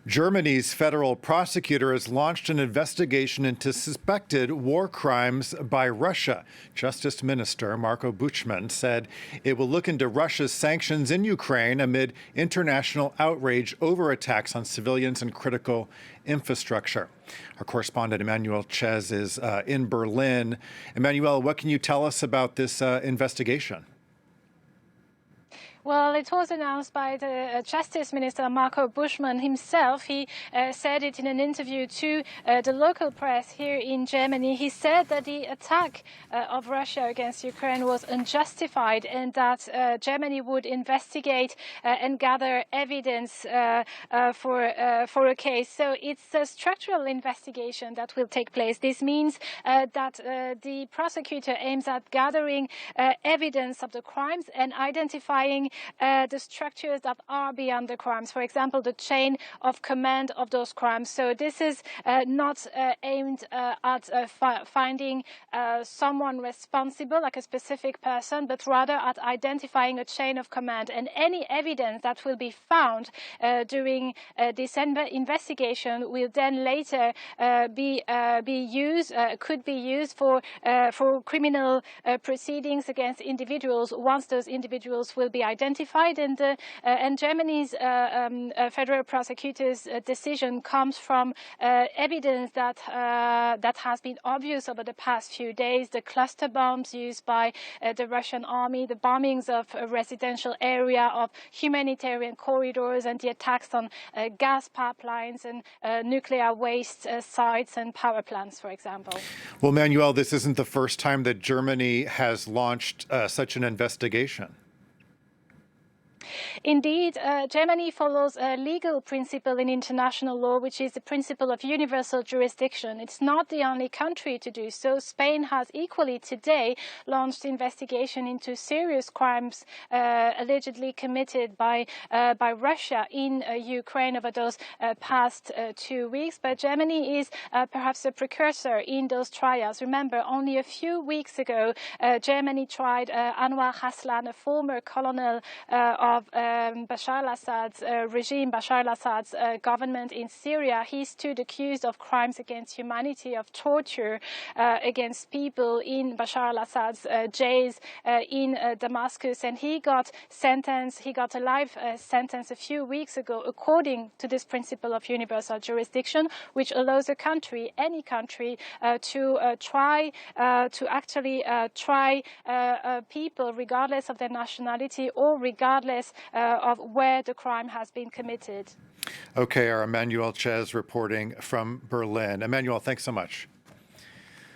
Germany's federal prosecutor has launched an investigation into suspected war crimes by Russia. Justice Minister Marco Buchmann said it will look into Russia's sanctions in Ukraine amid international outrage over attacks on civilians and critical infrastructure. Our correspondent Emmanuelle Chaze is in Berlin. Emmanuelle, what can you tell us about this investigation? Well, it was announced by the Justice Minister Marco Buchmann himself. He said it in an interview to the local press here in Germany. He said that the attack of Russia against Ukraine was unjustified and that Germany would investigate and gather evidence for a case. So it's a structural investigation that will take place. This means that the prosecutor aims at gathering evidence of the crimes and identifying the structures that are beyond the crimes, for example, the chain of command of those crimes. So this is not aimed at finding someone responsible, like a specific person, but rather at identifying a chain of command. And any evidence that will be found during this investigation will then later could be used for criminal proceedings against individuals once those individuals will be identified. And Germany's federal prosecutor's decision comes from evidence that has been obvious over the past few days: the cluster bombs used by the Russian army, the bombings of a residential area, of humanitarian corridors, and the attacks on gas pipelines and nuclear waste sites and power plants, for example. Well, Emmanuelle, this isn't the first time that Germany has launched such an investigation. Indeed, Germany follows a legal principle in international law, which is the principle of universal jurisdiction. It's not the only country to do so. Spain has equally today launched investigation into serious crimes allegedly committed by Russia in Ukraine over those past 2 weeks. But Germany is perhaps a precursor in those trials. Remember, only a few weeks ago, Germany tried Anwar Haslan, a former colonel of Bashar al-Assad's regime, Bashar al-Assad's government in Syria. He stood accused of crimes against humanity, of torture against people in Bashar al-Assad's jails in Damascus, and he got a life sentence a few weeks ago, according to this principle of universal jurisdiction, which allows a country, any country, to try people regardless of their nationality or regardless of where the crime has been committed. Okay, our Emmanuelle Chaze reporting from Berlin. Emmanuelle, thanks so much.